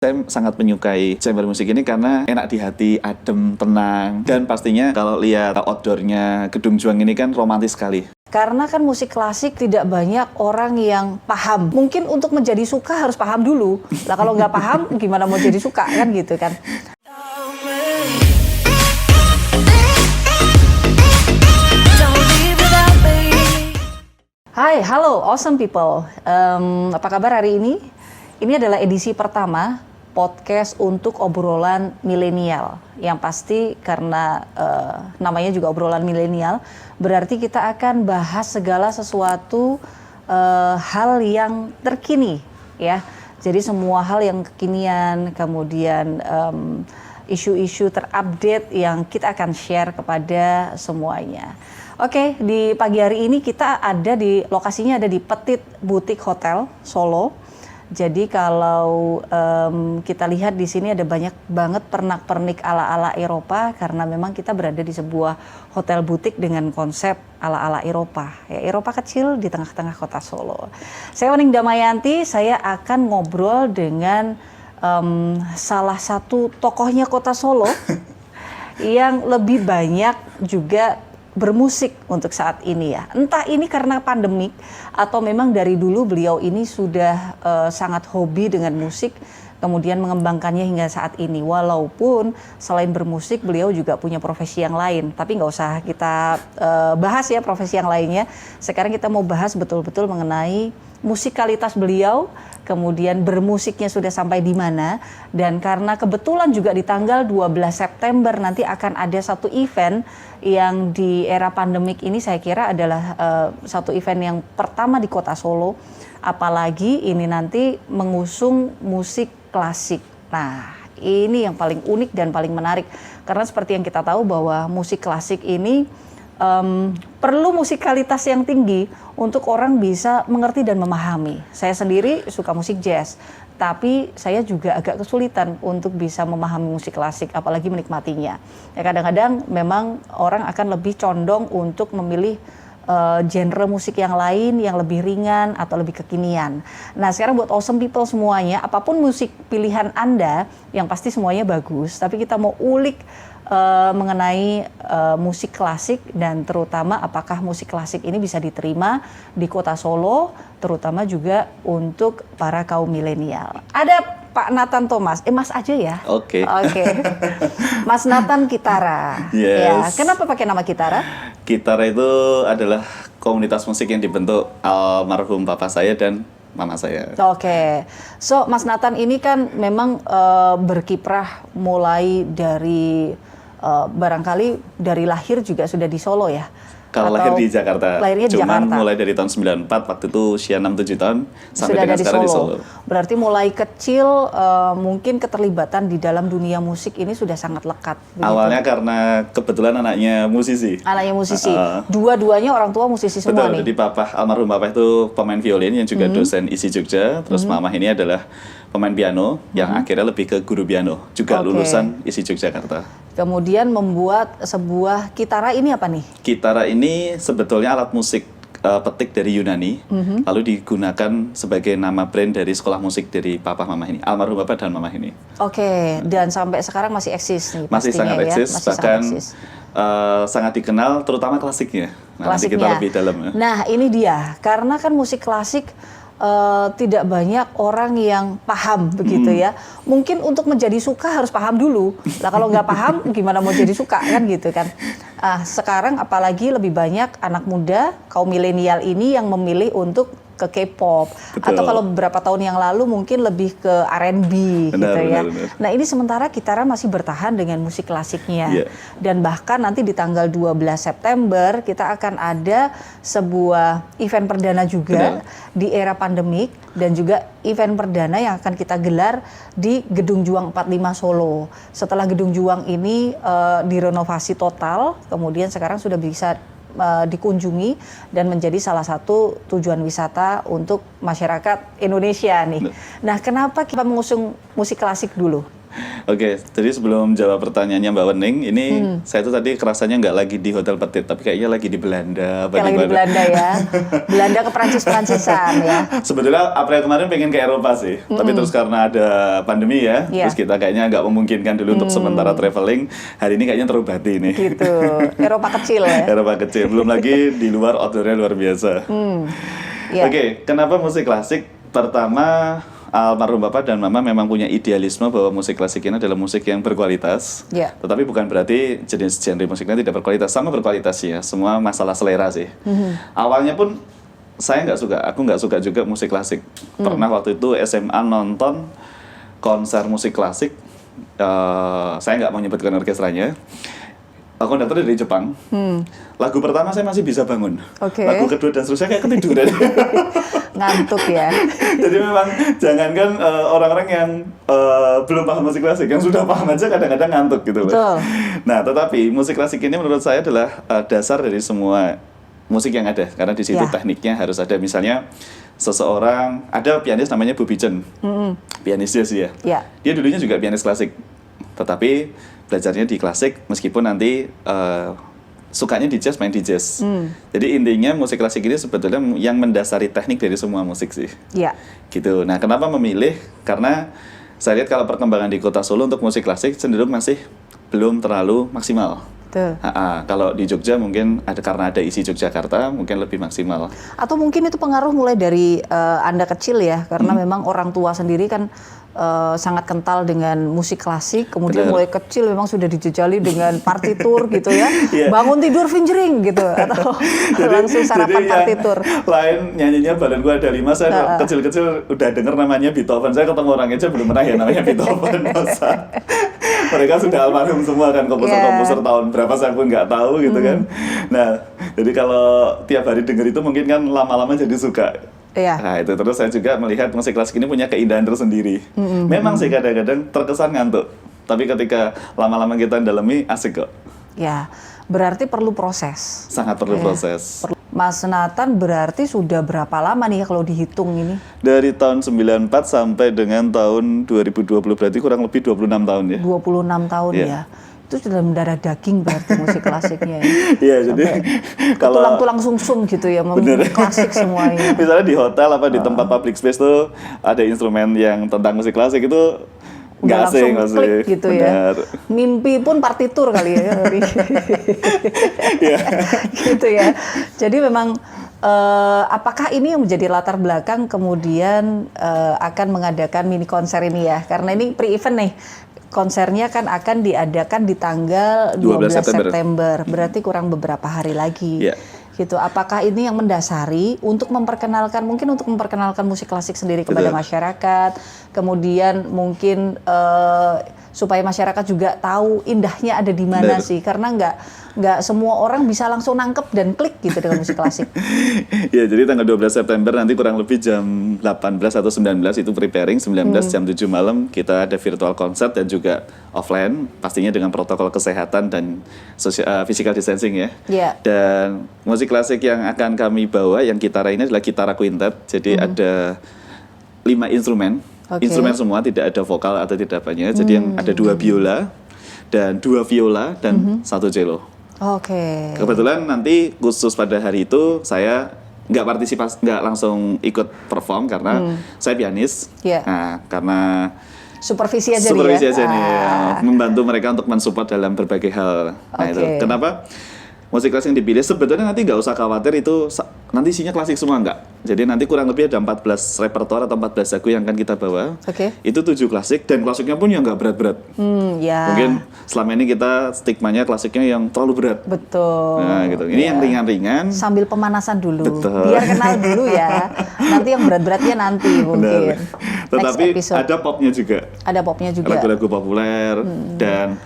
Saya sangat menyukai chamber musik ini karena enak di hati, adem, tenang. Dan pastinya kalau lihat outdoornya Gedung Juang ini kan romantis sekali. Karena kan musik klasik tidak banyak orang yang paham. Mungkin untuk menjadi suka harus paham dulu. Lah kalau nggak paham gimana mau jadi suka kan gitu kan. Hai, halo awesome people. Apa kabar hari ini? Ini adalah edisi pertama podcast untuk obrolan milenial. Yang pasti karena namanya juga obrolan milenial, berarti kita akan bahas segala sesuatu hal yang terkini, ya. Jadi semua hal yang kekinian, kemudian isu-isu terupdate yang kita akan share kepada semuanya. Oke, di pagi hari ini kita ada di lokasinya ada di Petit Boutique Hotel Solo. Jadi kalau kita lihat di sini ada banyak banget pernak-pernik ala-ala Eropa karena memang kita berada di sebuah hotel butik dengan konsep ala-ala Eropa. Ya, Eropa kecil di tengah-tengah kota Solo. Saya Waning Damayanti, saya akan ngobrol dengan salah satu tokohnya kota Solo yang lebih banyak juga bermusik untuk saat ini ya. Entah ini karena pandemik atau memang dari dulu beliau ini sudah sangat hobi dengan musik, kemudian mengembangkannya hingga saat ini. Walaupun selain bermusik beliau juga punya profesi yang lain. Tapi nggak usah kita bahas ya profesi yang lainnya. Sekarang kita mau bahas betul-betul mengenai musikalitas beliau, kemudian bermusiknya sudah sampai di mana, dan karena kebetulan juga di tanggal 12 September nanti akan ada satu event yang di era pandemik ini saya kira adalah satu event yang pertama di kota Solo, apalagi ini nanti mengusung musik klasik. Nah, ini yang paling unik dan paling menarik, karena seperti yang kita tahu bahwa musik klasik ini perlu musikalitas yang tinggi untuk orang bisa mengerti dan memahami. Saya sendiri suka musik jazz, tapi saya juga agak kesulitan untuk bisa memahami musik klasik, apalagi menikmatinya. Ya, kadang-kadang memang orang akan lebih condong untuk memilih genre musik yang lain yang lebih ringan atau lebih kekinian. Nah, sekarang buat awesome people semuanya, apapun musik pilihan Anda, yang pasti semuanya bagus, tapi kita mau ulik mengenai musik klasik dan terutama apakah musik klasik ini bisa diterima di kota Solo, terutama juga untuk para kaum milenial. Ada Pak Nathan Thomas, Mas aja ya? Oke. Mas Nathan Kitara. Yes. Ya, kenapa pakai nama Kitara? Kitara itu adalah komunitas musik yang dibentuk almarhum papa saya dan mama saya. Oke. So, Mas Nathan ini kan memang berkiprah mulai dari barangkali dari lahir juga sudah di Solo ya? Kalau lahir di Jakarta, cuman mulai dari tahun 94, waktu itu usia 6-7 tahun, sampai sudah dengan sekarang di Solo. Berarti mulai kecil mungkin keterlibatan di dalam dunia musik ini sudah sangat lekat. Begitu? Awalnya karena kebetulan anaknya musisi. Anaknya musisi, dua-duanya orang tua musisi semua. Betul, nih? jadi almarhum papa itu pemain violin yang juga dosen ISI Jogja, terus mama ini adalah pemain piano yang akhirnya lebih ke guru piano, juga lulusan ISI Yogyakarta. Kemudian membuat sebuah kitara, ini apa nih? Kitara ini sebetulnya alat musik petik dari Yunani, lalu digunakan sebagai nama brand dari sekolah musik dari papa mama ini, almarhum papa dan mama ini. Oke, dan sampai sekarang masih eksis nih? Masih sangat eksis, ya? bahkan sangat dikenal, terutama klasiknya. Nah, nanti kita lebih dalam ya. Nah, ini dia, karena kan musik klasik tidak banyak orang yang paham begitu ya. Mungkin untuk menjadi suka harus paham dulu. Lah kalau nggak paham gimana mau jadi suka kan gitu kan. Sekarang apalagi lebih banyak anak muda kaum milenial ini yang memilih untuk ke K-pop. Atau kalau beberapa tahun yang lalu mungkin lebih ke R&B gitu ya. Benar. Nah, ini sementara Kitara masih bertahan dengan musik klasiknya. Dan bahkan nanti di tanggal 12 September kita akan ada sebuah event perdana juga di era pandemik, dan juga event perdana yang akan kita gelar di Gedung Juang 45 Solo. Setelah Gedung Juang ini direnovasi total, kemudian sekarang sudah bisa dikunjungi dan menjadi salah satu tujuan wisata untuk masyarakat Indonesia nih. Nah, kenapa kita mengusung musik klasik dulu? Oke, jadi sebelum jawab pertanyaannya Mbak Wening, ini saya tuh tadi kerasanya nggak lagi di Hotel Petit, tapi kayaknya lagi di Belanda. Kayak lagi di Belanda ya. Belanda ke Perancis-Perancisan ya. Sebetulnya April kemarin pengen ke Eropa sih, tapi terus karena ada pandemi ya, Iya. terus kita kayaknya nggak memungkinkan dulu untuk sementara traveling. Hari ini kayaknya terobati nih. Gitu. Eropa kecil ya. Eropa kecil, belum lagi di luar outdoor-nya luar biasa. Iya. Oke, kenapa musik klasik? Pertama, almarhum Bapak dan Mama memang punya idealisme bahwa musik klasik ini adalah musik yang berkualitas. Iya. Tetapi bukan berarti jenis genre musiknya tidak berkualitas, sama berkualitas ya. Semua masalah selera sih. Awalnya pun aku nggak suka juga musik klasik. Pernah waktu itu SMA nonton konser musik klasik. Saya nggak mau nyebutkan orkestranya. Konduktor dari Jepang. Lagu pertama saya masih bisa bangun. Oke. Lagu kedua dan seterusnya kayak ketiduran. Ngantuk ya. Jadi memang jangankan orang-orang yang belum paham musik klasik, yang sudah paham aja kadang-kadang ngantuk gitu loh. Betul. Nah, tetapi musik klasik ini menurut saya adalah dasar dari semua musik yang ada, karena di situ Ya. tekniknya harus ada. Misalnya seseorang, ada pianis namanya Bobby Chen, pianis jazz ya. Ya. Dia dulunya juga pianis klasik, tetapi belajarnya di klasik meskipun nanti sukanya di jazz, main di jazz. Jadi intinya musik klasik ini sebetulnya yang mendasari teknik dari semua musik sih. Ya. Gitu. Nah, kenapa memilih? Karena saya lihat kalau perkembangan di Kota Solo untuk musik klasik cenderung masih belum terlalu maksimal. Betul. Kalau di Jogja mungkin karena ada isi Yogyakarta mungkin lebih maksimal. Atau mungkin itu pengaruh mulai dari Anda kecil ya, karena memang orang tua sendiri kan sangat kental dengan musik klasik, kemudian Benar. mulai kecil memang sudah dijejali dengan partitur gitu ya. Iya. Bangun tidur fingering gitu, atau langsung sarapan yang partitur. lain nyanyinya badan gua ada 5, saya kecil-kecil udah denger namanya Beethoven. Saya ketemu orangnya aja belum pernah ya namanya Beethoven. Masa. Mereka sudah almarhum semua kan, komposer-komposer tahun berapa saya pun nggak tahu gitu kan. Nah, jadi kalau tiap hari denger itu mungkin kan lama-lama jadi suka. Iya. Nah itu terus saya juga melihat musik klasik ini punya keindahan tersendiri. Memang sih kadang-kadang terkesan ngantuk, tapi ketika lama-lama kita dalami asik kok. Ya, berarti perlu proses. Sangat perlu Iya. proses. Mas Nathan berarti sudah berapa lama nih ya kalau dihitung ini? Dari tahun 94 sampai dengan tahun 2020 berarti kurang lebih 26 tahun ya. 26 tahun Iya. ya. Itu sudah mendarah daging berarti musik klasiknya ya. Iya, jadi kalau Tulang-tulang sumsum gitu ya, Bener. klasik semuanya. misalnya di hotel apa di tempat public space tuh ada instrumen yang tentang musik klasik itu nggak Udah asing langsung klik masih. gitu Benar. ya. Mimpi pun partitur kali ya. Iya. Gitu ya. Jadi memang apakah ini yang menjadi latar belakang kemudian akan mengadakan mini konser ini ya? Karena ini pre-event nih. Konsernya kan akan diadakan di tanggal 12 September. Berarti kurang beberapa hari lagi. Iya. Gitu. Apakah ini yang mendasari untuk memperkenalkan musik klasik sendiri kepada Betul. masyarakat, kemudian mungkin supaya masyarakat juga tahu indahnya ada di mana Benar. sih, karena nggak semua orang bisa langsung nangkep dan klik gitu dengan musik klasik. Ya, jadi tanggal 12 September nanti kurang lebih jam 18 atau 19 itu preparing, 19 jam 7 malam kita ada virtual concert dan juga offline, pastinya dengan protokol kesehatan dan physical distancing ya. Iya. Dan musik klasik yang akan kami bawa, yang kitara ini adalah kitara quintet, jadi ada 5 instrumen. Oke. Instrumen semua, tidak ada vokal atau tidak banyak. Jadi yang ada 2 biola dan 2 viola dan 1 cello. Oke. Kebetulan nanti khusus pada hari itu saya nggak langsung ikut perform karena saya pianis. Iya. Nah, karena Supervisi aja supervisi nih ya. aja nih, membantu mereka untuk mensupport dalam berbagai hal. Nah Oke. itu kenapa musik klasik yang dipilih sebetulnya nanti nggak usah khawatir itu nanti isinya klasik semua nggak. Jadi nanti kurang lebih ada 14 repertoar atau 14 lagu yang akan kita bawa. Oke. Itu 7 klasik dan klasiknya pun yang nggak berat-berat. Ya. Mungkin selama ini kita stigmanya klasiknya yang terlalu berat. Betul. Nah gitu. Ini yang ringan-ringan. Sambil pemanasan dulu. Betul. Biar kenal dulu ya. Nanti yang berat-beratnya nanti mungkin. Benar. Tetapi Next episode. ada popnya juga. Ada popnya juga. Lagu-lagu populer dan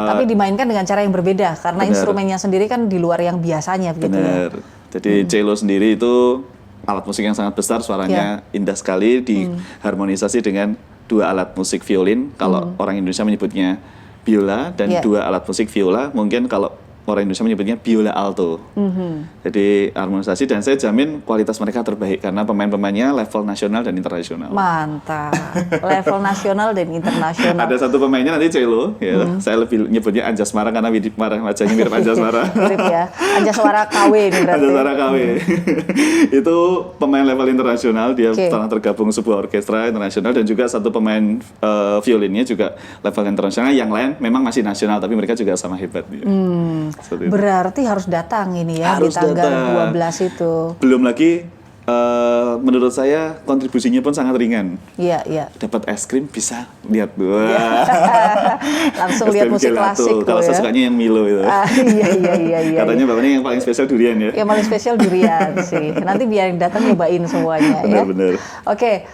Tapi dimainkan dengan cara yang berbeda karena Benar. instrumennya sendiri kan di luar yang biasanya gitu ya. benar. Jadi cello sendiri itu alat musik yang sangat besar, suaranya indah sekali, diharmonisasi dengan 2 alat musik violin. Kalau orang Indonesia menyebutnya biola dan Iya. 2 alat musik viola. Mungkin kalau orang Indonesia menyebutnya biola alto. Jadi harmonisasi, dan saya jamin kualitas mereka terbaik karena pemain-pemainnya level nasional dan internasional. Mantap. Level nasional dan internasional. Ada satu pemainnya nanti cello, ya. Saya lebih nyebutnya Anjasmara karena wajahnya mirip Anjasmara. Mirip ya. Anjasmara KW ini berarti. Anjasmara KW. Itu pemain level internasional, dia pernah tergabung sebuah orkestra internasional, dan juga satu pemain violinnya juga level internasional. Yang lain memang masih nasional, tapi mereka juga sama hebat. Berarti harus datang ini ya, harus di tanggal 12 itu. Belum lagi menurut saya kontribusinya pun sangat ringan. Iya, iya. Dapat es krim bisa lihat langsung lihat musik klasik. Kalau saya sukanya yang Milo itu. Iya. Katanya bapaknya yang paling spesial durian ya. Yang paling spesial durian sih. Nanti biar yang datang nyobain semuanya. Benar-benar. Oke.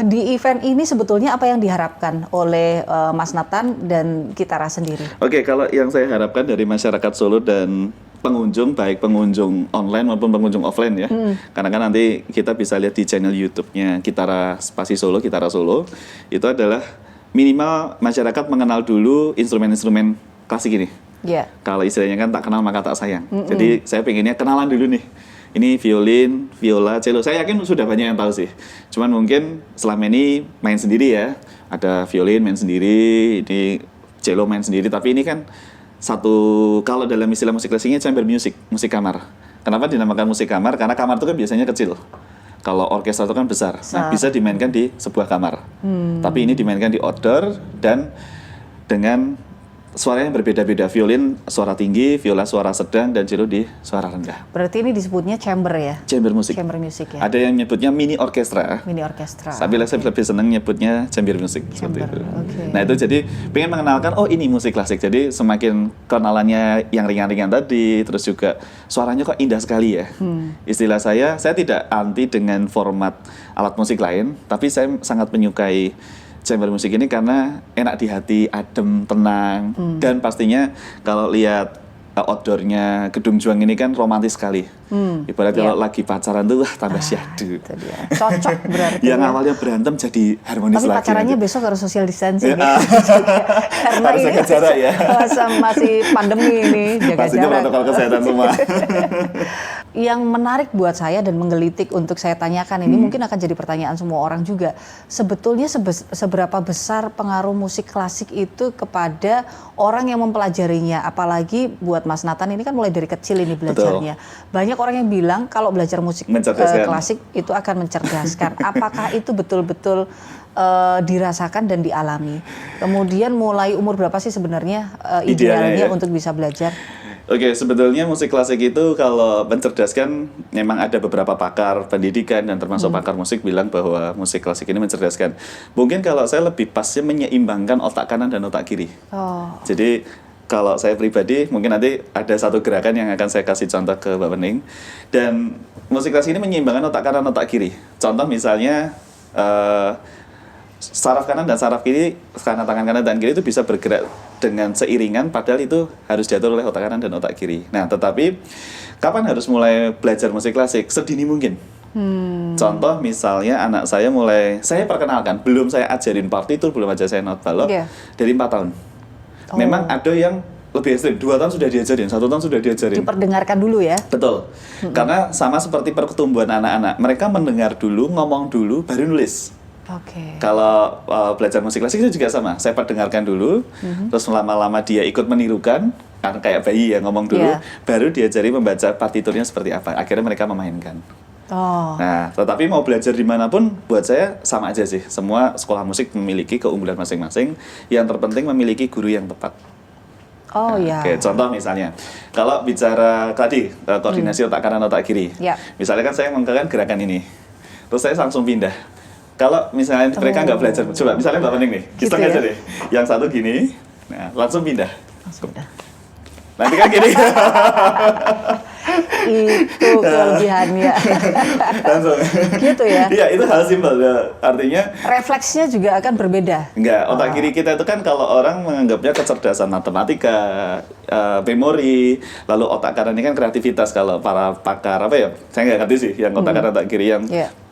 Di event ini sebetulnya apa yang diharapkan oleh Mas Nathan dan Kitara sendiri? Oke, kalau yang saya harapkan dari masyarakat Solo dan pengunjung, baik pengunjung online maupun pengunjung offline ya, karena kan nanti kita bisa lihat di channel YouTube-nya Kitara Spasi Solo, Kitara Solo, itu adalah minimal masyarakat mengenal dulu instrumen-instrumen klasik ini. Yeah. Kalau istilahnya kan tak kenal maka tak sayang. Jadi saya pengennya kenalan dulu nih. Ini violin, viola, cello. Saya yakin sudah banyak yang tahu sih. Cuman mungkin selama ini main sendiri ya. Ada violin main sendiri, ini cello main sendiri. Tapi ini kan kalau dalam istilah musik klasiknya chamber music, musik kamar. Kenapa dinamakan musik kamar? Karena kamar itu kan biasanya kecil. Kalau orkestra itu kan besar. Nah, bisa dimainkan di sebuah kamar. Tapi ini dimainkan di outdoor dan dengan suara yang berbeda-beda. Violin suara tinggi, viola suara sedang, dan cello di suara rendah. Berarti ini disebutnya chamber ya? Chamber music. Chamber music ya. Ada yang nyebutnya mini orkestra. Mini orkestra. Tapi saya lebih senang nyebutnya chamber music. Chamber, seperti itu. Okay. Nah itu jadi pengen mengenalkan, oh ini musik klasik. Jadi semakin kenalannya yang ringan-ringan tadi, terus juga suaranya kok indah sekali ya. Istilah saya tidak anti dengan format alat musik lain, tapi saya sangat menyukai chamber musik ini karena enak di hati, adem, tenang, dan pastinya kalau lihat outdoornya Gedung Juang ini kan romantis sekali. Ibarat kalau lagi pacaran tuh tambah syahdu. Cocok berarti. Yang awalnya berantem jadi harmonis lagi. Tapi pacarannya besok harus social distancing ya. Karena harus jaga jarak ya. Masih pandemi ini, jaga pastinya jarak. Protokol kesehatan semua. Yang menarik buat saya dan menggelitik untuk saya tanyakan ini mungkin akan jadi pertanyaan semua orang juga. Sebetulnya seberapa besar pengaruh musik klasik itu kepada orang yang mempelajarinya, apalagi buat Mas Nathan ini kan mulai dari kecil ini belajarnya. Betul. Banyak orang yang bilang kalau belajar musik klasik itu akan mencerdaskan. Apakah itu betul-betul dirasakan dan dialami? Kemudian mulai umur berapa sih sebenarnya idealnya untuk bisa belajar? Oke, sebetulnya musik klasik itu kalau mencerdaskan memang ada beberapa pakar pendidikan dan termasuk pakar musik bilang bahwa musik klasik ini mencerdaskan. Mungkin kalau saya lebih pasnya menyeimbangkan otak kanan dan otak kiri. Jadi kalau saya pribadi mungkin nanti ada satu gerakan yang akan saya kasih contoh ke Mbak Bening. Dan musik klasik ini menyeimbangkan otak kanan otak kiri. Contoh misalnya saraf kanan dan saraf kiri, tangan kanan dan kiri itu bisa bergerak dengan seiringan, padahal itu harus diatur oleh otak kanan dan otak kiri. Nah, tetapi kapan harus mulai belajar musik klasik? Sedini mungkin. Contoh misalnya anak saya saya perkenalkan, belum saya ajarin partitur, belum aja saya not balok, dari 4 tahun. Memang ada yang lebih ekstrim, 2 tahun sudah diajarin, 1 tahun sudah diajarin. Diperdengarkan dulu ya? Betul. Karena sama seperti pertumbuhan anak-anak, mereka mendengar dulu, ngomong dulu, baru nulis. Kalau belajar musik klasik itu juga sama. Saya perdengarkan dulu, terus lama-lama dia ikut menirukan, kan kayak bayi ya ngomong dulu, baru diajari membaca partiturnya seperti apa. Akhirnya mereka memainkan. Nah, tetapi mau belajar dimanapun, buat saya sama aja sih. Semua sekolah musik memiliki keunggulan masing-masing. Yang terpenting memiliki guru yang tepat. Oke, contoh misalnya, kalau bicara tadi koordinasi otak kanan otak kiri, misalnya kan saya menggunakan gerakan ini, terus saya langsung pindah. Kalau misalnya mereka nggak belajar, coba misalnya Mbak Bening nih, kita aja deh, yang satu gini, nah langsung pindah. Nanti kan gini. Itu kelebihannya. Langsung. Gitu ya? Iya, itu hal simpel. Artinya refleksnya juga akan berbeda. Enggak, otak kiri kita itu kan kalau orang menganggapnya kecerdasan matematika, memori, lalu otak kanan ini kan kreativitas. Kalau para pakar saya nggak ngerti sih yang otak kanan otak kiri yang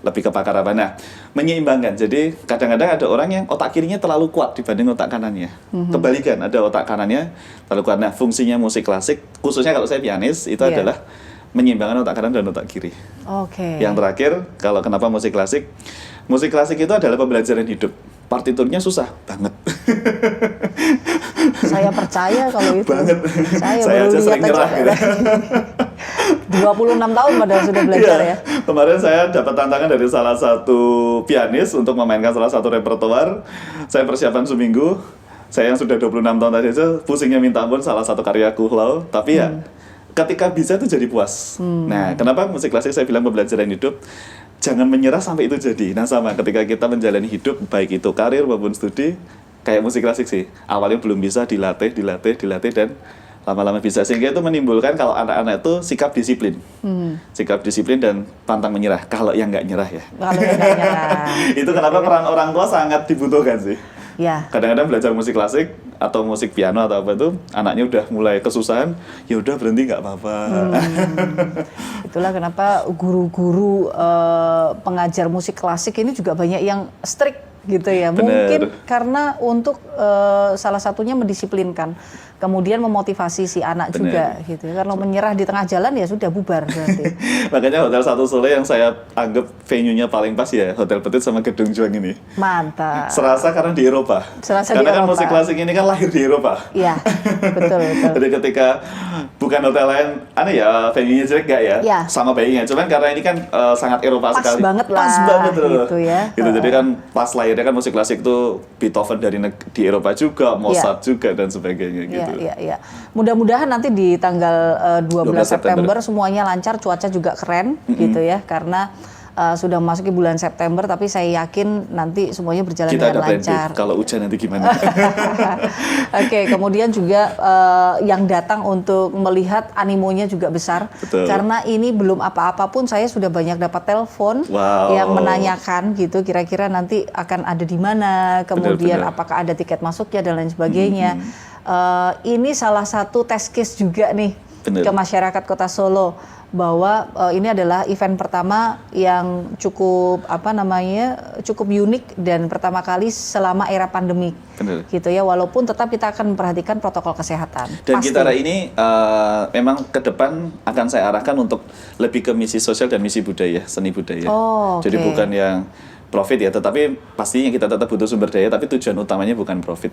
lebih ke pakar apa. Nah, menyeimbangkan. Jadi kadang-kadang ada orang yang otak kirinya terlalu kuat dibanding otak kanannya. Kebalikan, ada otak kanannya terlalu kuat. Nah, fungsinya musik klasik, khususnya kalau saya pianis, itu adalah menyeimbangkan otak kanan dan otak kiri. Oke. Yang terakhir, kalau kenapa musik klasik? Musik klasik itu adalah pembelajaran hidup. Partiturnya susah banget. Saya percaya kalau itu. Banget. Saya Saya baru aja sering lihat nyerah gitu. 26 tahun padahal sudah belajar ya. Kemarin saya dapat tantangan dari salah satu pianis untuk memainkan salah satu repertoar. Saya persiapan seminggu. Saya yang sudah 26 tahun tadi aja pusingnya minta ampun salah satu karya Kuhlau. Tapi ya ketika bisa itu jadi puas. Nah, kenapa musik klasik saya bilang pembelajaran hidup? Jangan menyerah sampai itu jadi. Nah, sama ketika kita menjalani hidup, baik itu karir maupun studi, kayak musik klasik sih. Awalnya belum bisa dilatih dan lama-lama bisa. Sehingga itu menimbulkan kalau anak-anak itu sikap disiplin. Sikap disiplin dan pantang menyerah. Kalau yang nggak nyerah ya. Kalau yang nggak nyerah. Itu kenapa peran orang tua sangat dibutuhkan sih. Ya. Kadang-kadang belajar musik klasik atau musik piano atau apa itu, anaknya udah mulai kesusahan, ya udah berhenti nggak apa-apa. Itulah kenapa guru-guru pengajar musik klasik ini juga banyak yang strict gitu ya. Bener. Mungkin karena untuk salah satunya mendisiplinkan, kemudian memotivasi si anak Bener. juga gitu ya. Kalau menyerah di tengah jalan ya sudah bubar berarti. Makanya Hotel Satu Solo yang saya anggap venue-nya paling pas ya, Hotel Petit sama Gedung Juang ini. Mantap. Serasa karena di Eropa. Serasa di karena kan Eropa. musik klasik ini kan lahir di Eropa. Iya, betul. Jadi ketika bukan hotel lain, aneh ya, venue-nya jelek gak ya? Ya. Sama bayinya, cuman karena ini kan sangat Eropa Pas sekali. banget lah, Pas banget loh. gitu ya. Gitu, jadi kan pas lahirnya kan musik klasik tuh Beethoven di Eropa juga, Mozart juga dan sebagainya gitu. Iya. Mudah-mudahan nanti di tanggal 12 September semuanya lancar, cuaca juga keren gitu ya, karena sudah memasuki bulan September, tapi saya yakin nanti semuanya berjalan Kita dengan ada plan B, lancar. kalau hujan nanti gimana? Oke, kemudian juga yang datang untuk melihat animonya juga besar. Betul. Karena ini belum apa-apa pun saya sudah banyak dapat telepon Wow. yang menanyakan gitu kira-kira nanti akan ada di mana, kemudian Benar. apakah ada tiket masuknya dan lain sebagainya. Ini salah satu test case juga nih Benar. ke masyarakat Kota Solo bahwa ini adalah event pertama yang cukup cukup unik dan pertama kali selama era pandemi. Benar. Gitu ya, walaupun tetap kita akan memperhatikan protokol kesehatan. Dan Pasti. Gitara ini memang ke depan akan saya arahkan untuk lebih ke misi sosial dan misi budaya, seni budaya. Oh, Jadi oke. bukan yang profit ya, tetapi pastinya kita tetap butuh sumber daya, tapi tujuan utamanya bukan profit.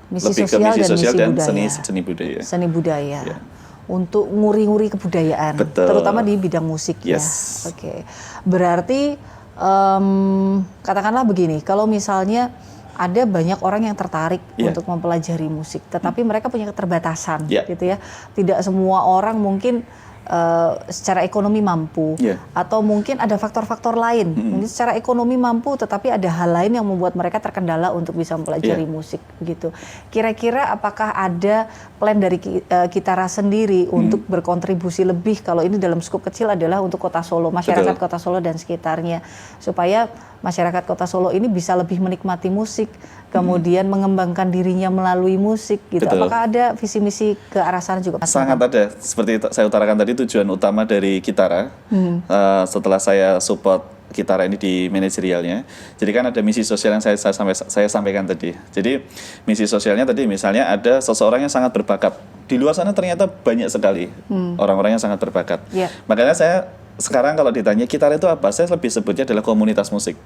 Misi lebih sosial ke misi dan sosial misi dan budaya. seni budaya. Seni budaya. Ya. Untuk nguri-nguri kebudayaan, Betul. terutama di bidang musik ya. Yes. Oke. Berarti katakanlah begini, kalau misalnya ada banyak orang yang tertarik Yeah. untuk mempelajari musik, tetapi mereka punya keterbatasan, Yeah. gitu ya. Tidak semua orang mungkin secara ekonomi mampu, Yeah. atau mungkin ada faktor-faktor lain. Mungkin secara ekonomi mampu, tetapi ada hal lain yang membuat mereka terkendala untuk bisa mempelajari Yeah. musik, gitu. Kira-kira apakah ada plan dari Gitara sendiri untuk berkontribusi lebih, kalau ini dalam skup kecil adalah untuk Kota Solo, masyarakat Betul. Kota Solo dan sekitarnya, supaya masyarakat Kota Solo ini bisa lebih menikmati musik, kemudian mengembangkan dirinya melalui musik, gitu. Betul. Apakah ada visi misi ke arah sana juga? Sangat ada, seperti saya utarakan tadi, tujuan utama dari Gitara setelah saya support Gitara ini di manajerialnya. Jadi kan ada misi sosial yang saya sampaikan tadi. Jadi misi sosialnya tadi misalnya ada seseorang yang sangat berbakat. Di luar sana ternyata banyak sekali orang-orang yang sangat berbakat. Yeah. Makanya saya sekarang kalau ditanya Gitara itu apa, saya lebih sebutnya adalah komunitas musik.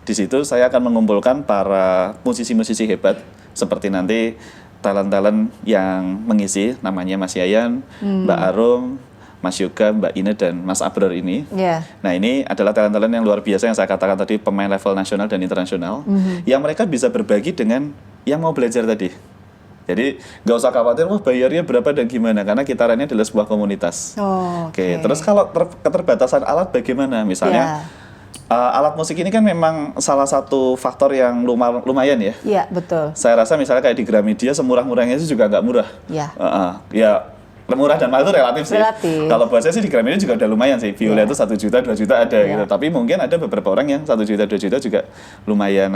Di situ saya akan mengumpulkan para musisi-musisi hebat seperti nanti talent-talent yang mengisi, namanya Mas Yayan, Mbak Arum, Mas Yoga, Mbak Ine, dan Mas Abrar ini. Ya. Nah, ini adalah talent-talent yang luar biasa yang saya katakan tadi, pemain level nasional dan internasional, yang mereka bisa berbagi dengan yang mau belajar tadi. Jadi nggak usah khawatir, wah bayarnya berapa dan gimana, karena Gitara ini adalah sebuah komunitas. Oh, Oke, terus kalau keterbatasan alat bagaimana? Misalnya alat musik ini kan memang salah satu faktor yang lumayan ya. Iya, betul. Saya rasa misalnya kayak di Gramedia semurah-murahnya itu juga nggak murah. Ya. Ya murah dan mahal itu relatif sih. Relatif. Kalau buat saya sih di Gramedia juga udah lumayan sih. Viola itu 1 juta, 2 juta ada gitu. Tapi mungkin ada beberapa orang yang 1 juta, 2 juta juga lumayan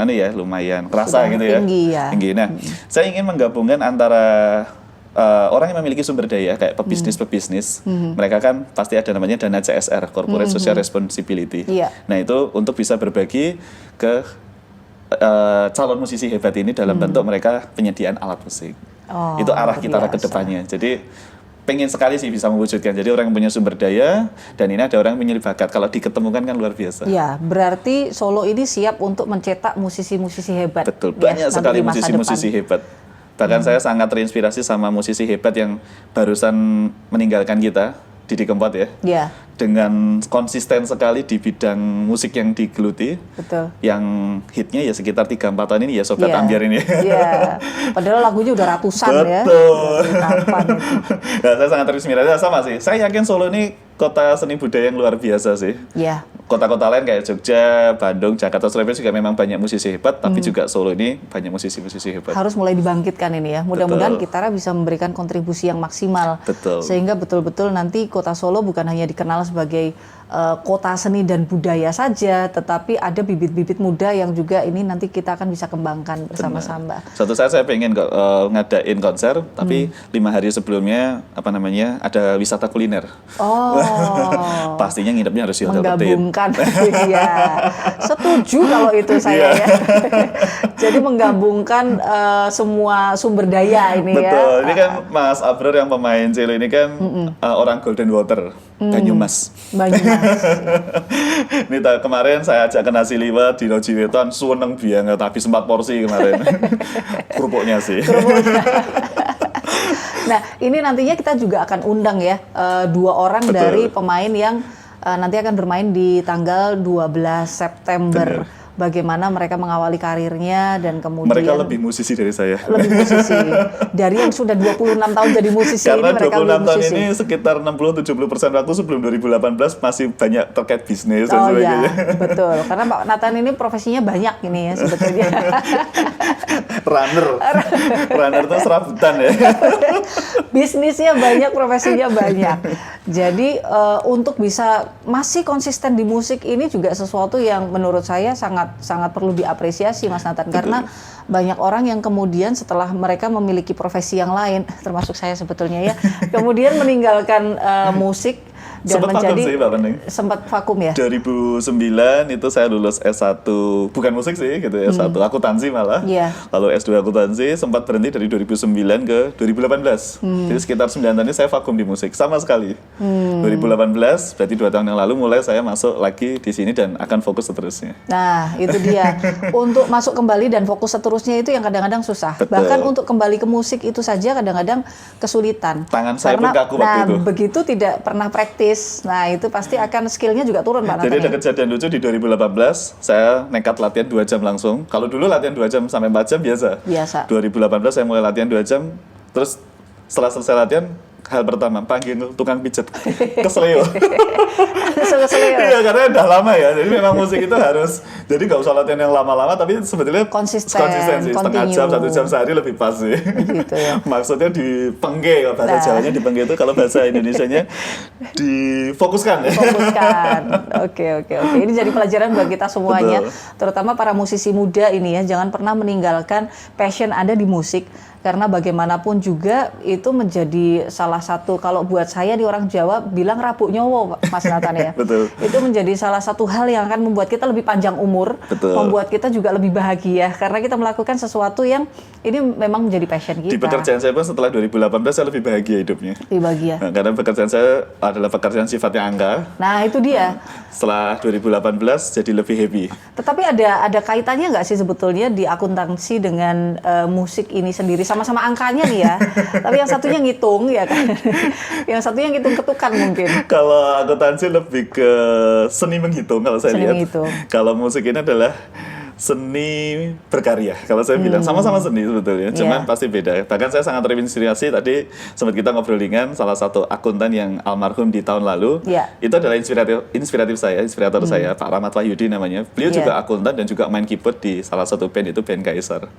kerasa Sudah gitu ya. tinggi ya. Tinggi. Nah, saya ingin menggabungkan antara orang yang memiliki sumber daya kayak pebisnis, mereka kan pasti ada namanya dana CSR, Corporate Social Responsibility. Iya. Nah itu untuk bisa berbagi ke calon musisi hebat ini dalam bentuk mereka penyediaan alat musik. Oh, Itu arah kita biasa. ke depannya. Jadi pengen sekali sih bisa mewujudkan. Jadi orang yang punya sumber daya dan ini ada orang yang punya bakat. Kalau diketemukan kan luar biasa. Ya, berarti Solo ini siap untuk mencetak musisi-musisi hebat. Betul, ya, banyak nanti sekali di masa musisi-musisi depan. hebat. Bahkan saya sangat terinspirasi sama musisi hebat yang barusan meninggalkan kita, Didi Kempot ya. Ya, Dengan konsisten sekali di bidang musik yang digeluti. betul. Yang hitnya ya sekitar 3-4 tahun ini ya Sobat Iya. Ambiar ini. Iya. Padahal lagunya udah ratusan ya. Betul. Dari kapan itu. Nah, saya sangat terinspirasi sama sih. Saya yakin Solo ini kota seni budaya yang luar biasa sih. Iya. Kota-kota lain kayak Jogja, Bandung, Jakarta, Surabaya juga memang banyak musisi hebat, tapi juga Solo ini banyak musisi-musisi hebat. Harus mulai dibangkitkan ini ya. Mudah-mudahan Betul. Kitara bisa memberikan kontribusi yang maksimal. Betul. Sehingga betul-betul nanti kota Solo bukan hanya dikenal sebagai kota seni dan budaya saja, tetapi ada bibit-bibit muda yang juga ini nanti kita akan bisa kembangkan bersama-sama. Suatu saat saya pengen ngadain konser, tapi 5 hari sebelumnya ada wisata kuliner. Oh, Pastinya nginepnya harus di hotel Petit. menggabungkan, ya. Setuju kalau itu saya ya. Jadi menggabungkan semua sumber daya ini ya. Betul, ini kan Mas Abrar yang pemain cello ini kan orang Golden Water, Banyumas. Banyumas. Ini kemarin saya ajak ke nasi liwet di Loji Wetan, seneng banget, habis 4 porsi kemarin. Kerupuknya sih. Nah, ini nantinya kita juga akan undang ya 2 orang Betul. dari pemain yang nanti akan bermain di tanggal 12 September. Benar. Bagaimana mereka mengawali karirnya dan kemudian Mereka lebih musisi dari saya. lebih musisi. Dari yang sudah 26 tahun jadi musisi Karena ini mereka 26 lebih tahun musisi. ini sekitar 60-70% waktu sebelum 2018 masih banyak terkait bisnis dan Oh sebagainya. iya, betul. Karena Pak Nathan ini profesinya banyak ini ya sebetulnya. Runner itu serabutan ya. Bisnisnya banyak, profesinya banyak. Jadi untuk bisa masih konsisten di musik ini juga sesuatu yang menurut saya sangat perlu diapresiasi Mas Nathan. Karena banyak orang yang kemudian setelah mereka memiliki profesi yang lain, termasuk saya sebetulnya ya, kemudian meninggalkan musik dan Sempat menjadi vakum sih Pak Pendeng. sempat vakum ya. 2009 itu saya lulus S1, bukan musik sih gitu, S1 akuntansi malah. Iya. Lalu S2 akuntansi, sempat berhenti dari 2009 ke 2018. Jadi sekitar 9 tahun ini saya vakum di musik sama sekali. 2018 berarti 2 tahun yang lalu mulai saya masuk lagi di sini dan akan fokus seterusnya. Nah, itu dia. Untuk masuk kembali dan fokus seterusnya itu yang kadang-kadang susah. Betul. Bahkan untuk kembali ke musik itu saja kadang-kadang kesulitan. Tangan saya pun kaku waktu itu. begitu tidak pernah praktis. Nah, itu pasti akan skillnya juga turun, Pak Jadi Nathan. ada kejadian lucu di 2018, saya nekat latihan 2 jam langsung. Kalau dulu latihan 2 jam sampai 4 jam biasa. Biasa. 2018 saya mulai latihan 2 jam, terus setelah selesai latihan, hal pertama, panggil tukang pijet. Keselio. Keselio. Iya, karena udah lama ya, jadi memang musik itu harus, jadi nggak usah latihan yang lama-lama, tapi sebetulnya Konsisten, sih, setengah jam, continue. 1 jam sehari lebih pas sih. Gitu ya. Maksudnya dipengge, kalau bahasa Nah. Jawanya dipengge itu, kalau bahasa Indonesianya difokuskan ya. Fokuskan. Oke. Ini jadi pelajaran buat kita semuanya, Betul. terutama para musisi muda ini ya. Jangan pernah meninggalkan passion Anda di musik. Karena bagaimanapun juga itu menjadi salah satu, kalau buat saya di orang Jawa bilang rabuk nyowo, Mas Nathan ya. Betul. Itu menjadi salah satu hal yang akan membuat kita lebih panjang umur, Betul. membuat kita juga lebih bahagia karena kita melakukan sesuatu yang ini memang menjadi passion kita. Di pekerjaan saya pun setelah 2018 saya lebih bahagia hidupnya. Lebih bahagia. Nah, karena pekerjaan saya adalah pekerjaan sifatnya angka. Nah, itu dia. Setelah 2018 jadi lebih happy. Tetapi ada kaitannya nggak sih sebetulnya di akuntansi dengan musik ini sendiri? Sama-sama angkanya nih ya. Tapi yang satunya ngitung ya kan. Yang satunya ngitung ketukan mungkin. Kalau akuntansi lebih ke seni menghitung kalau saya Seni lihat. menghitung. Kalau musik ini adalah seni berkarya. Kalau saya bilang sama-sama seni sebetulnya, cuman Iya. pasti beda. Bahkan saya sangat terinspirasi tadi sempat kita ngobrol dengan salah satu akuntan yang almarhum di tahun lalu. Iya. Itu adalah inspirator saya, Pak Rahmat Wahyudi namanya. Beliau Iya. juga akuntan dan juga main keyboard di salah satu band itu band Kaisar.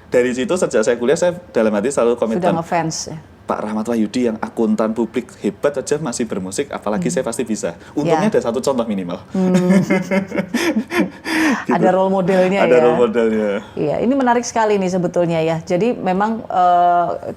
Dari situ sejak saya kuliah saya dalam hati selalu Sudah komitmen ngefans ya. Pak Rahmat Wahyudi yang akuntan publik hebat aja masih bermusik, apalagi saya pasti bisa. Untungnya ada satu contoh minimal. Gitu. Ada role modelnya ada ya. role modelnya. Iya, ini menarik sekali nih sebetulnya ya. Jadi memang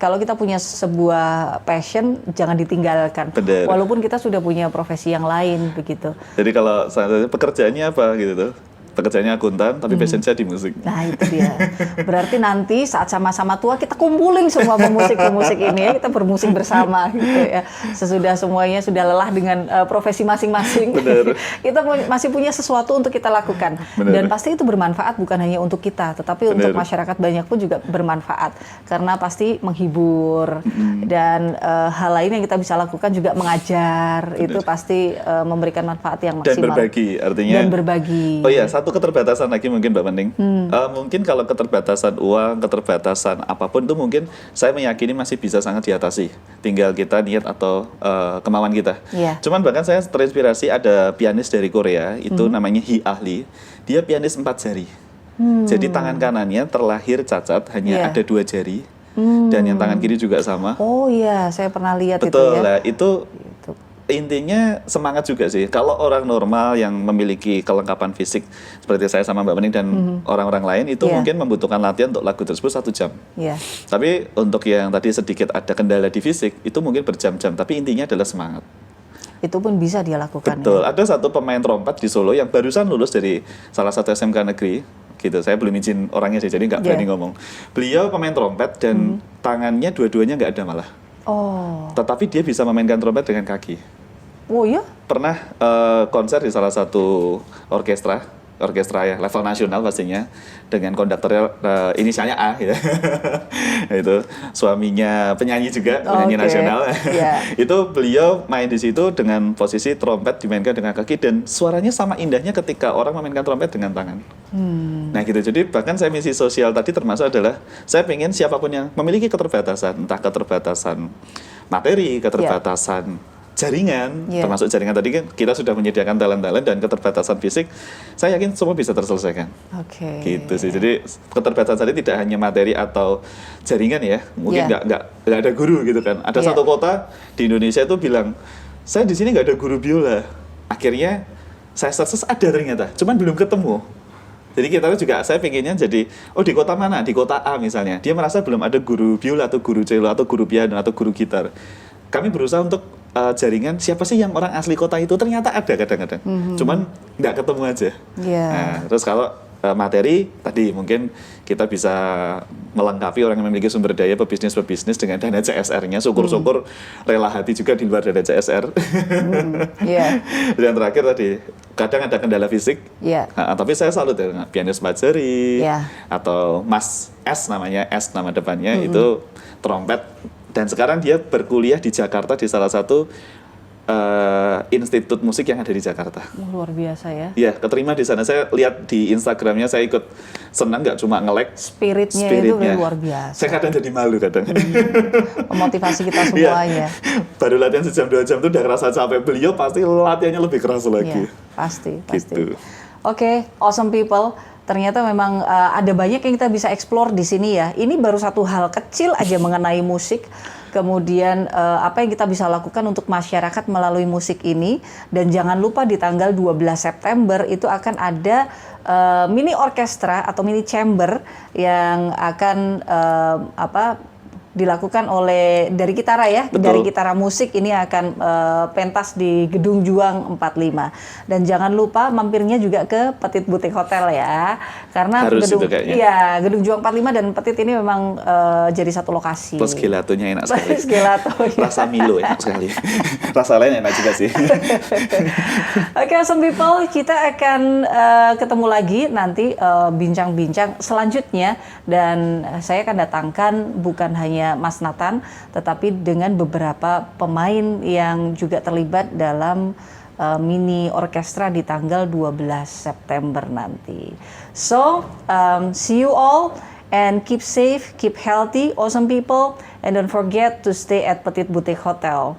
kalau kita punya sebuah passion jangan ditinggalkan. Benar. Walaupun kita sudah punya profesi yang lain begitu. Jadi kalau saya pekerjaannya apa gitu tuh? Pekerjaannya akuntan, tapi passion saya di musik. Nah itu dia. Berarti nanti saat sama-sama tua kita kumpulin semua pemusik-pemusik ini ya, kita bermusik bersama gitu ya. Sesudah semuanya sudah lelah dengan profesi masing-masing, kita masih punya sesuatu untuk kita lakukan. Bener. Dan pasti itu bermanfaat bukan hanya untuk kita, tetapi untuk masyarakat banyak pun juga bermanfaat. Karena pasti menghibur dan hal lain yang kita bisa lakukan juga mengajar. Itu pasti memberikan manfaat yang maksimal. Dan berbagi, artinya. Dan berbagi. Oh iya, satu keterbatasan lagi mungkin Mbak Mending. Mungkin kalau keterbatasan uang, keterbatasan apapun itu mungkin saya meyakini masih bisa sangat diatasi. Tinggal kita niat atau kemauan kita. Yeah. Cuman bahkan saya terinspirasi ada pianis dari Korea, itu namanya Hee Ah-lee. Dia pianis 4 jari. Jadi tangan kanannya terlahir cacat, hanya ada 2 jari. Dan yang tangan kiri juga sama. Oh iya, saya pernah lihat Betul, itu ya. Lah, itu intinya semangat juga sih. Kalau orang normal yang memiliki kelengkapan fisik seperti saya sama Mbak Mening dan orang-orang lain itu mungkin membutuhkan latihan untuk lagu tersebut 1 jam. Tapi untuk yang tadi sedikit ada kendala di fisik itu mungkin berjam-jam. Tapi intinya adalah semangat. Itu pun bisa dia lakukan. Betul. Ya? Ada satu pemain trompet di Solo yang barusan lulus dari salah satu SMK negeri. Gitu. Saya belum izin orangnya sih, jadi nggak berani ngomong. Beliau pemain trompet dan tangannya dua-duanya nggak ada malah. Oh. Tetapi dia bisa memainkan trompet dengan kaki. Oh iya? Pernah konser di salah satu orkestra ya level nasional pastinya dengan konduktornya inisialnya A ya. Itu suaminya penyanyi juga, penyanyi nasional. Itu beliau main di situ dengan posisi trompet dimainkan dengan kaki dan suaranya sama indahnya ketika orang memainkan trompet dengan tangan. Nah gitu, jadi bahkan saya misi sosial tadi termasuk adalah saya pengen siapapun yang memiliki keterbatasan, entah keterbatasan materi, keterbatasan jaringan, termasuk jaringan tadi kan kita sudah menyediakan talent-talent dan keterbatasan fisik, saya yakin semua bisa terselesaikan. Gitu sih. Jadi keterbatasan tadi tidak hanya materi atau jaringan ya, mungkin nggak ada guru gitu kan. Ada satu kota di Indonesia itu bilang, saya di sini nggak ada guru biola. Akhirnya saya search ada ternyata, cuman belum ketemu. Jadi kita juga, saya pengennya jadi, di kota mana? Di kota A misalnya. Dia merasa belum ada guru biola atau guru cello atau guru piano atau guru gitar. Kami berusaha untuk jaringan siapa sih yang orang asli kota itu, ternyata ada kadang-kadang. Cuman nggak ketemu aja. Nah, terus kalau materi tadi mungkin kita bisa melengkapi orang yang memiliki sumber daya pebisnis dengan dana CSR-nya. Syukur-syukur rela hati juga di luar dana CSR. Dan terakhir tadi kadang ada kendala fisik. Tapi saya salut ya, pianis 4 jari atau Mas S namanya, S nama depannya itu trompet. Dan sekarang dia berkuliah di Jakarta di salah satu institut musik yang ada di Jakarta. Luar biasa ya. Iya, keterima di sana. Saya lihat di Instagramnya, saya ikut senang, nggak cuma nge-like. Spiritnya itu luar biasa. Saya kadang jadi malu kadang. Memotivasi kita semuanya. Baru latihan sejam 2 jam tuh udah kerasa capek. Beliau pasti latihannya lebih keras lagi. Pasti. Gitu. Oke, awesome people. Ternyata memang ada banyak yang kita bisa explore di sini ya. Ini baru satu hal kecil aja mengenai musik. Kemudian apa yang kita bisa lakukan untuk masyarakat melalui musik ini. Dan jangan lupa di tanggal 12 September itu akan ada mini orkestra atau mini chamber yang akan dilakukan oleh dari Gitara ya. Betul. Dari Gitara Musik ini akan pentas di Gedung Juang 45. Dan jangan lupa mampirnya juga ke Petit Boutique Hotel ya. Karena harus Gedung Juang 45 dan Petit ini memang jadi satu lokasi. Plus gelatonya enak sekali. Rasa Milo enak sekali. Rasa lain enak juga sih. Oke, awesome people, kita akan ketemu lagi nanti bincang-bincang selanjutnya dan saya akan datangkan bukan hanya Mas Nathan, tetapi dengan beberapa pemain yang juga terlibat dalam mini orkestra di tanggal 12 September nanti. So, see you all and keep safe, keep healthy, awesome people, and don't forget to stay at Petit Boutique Hotel.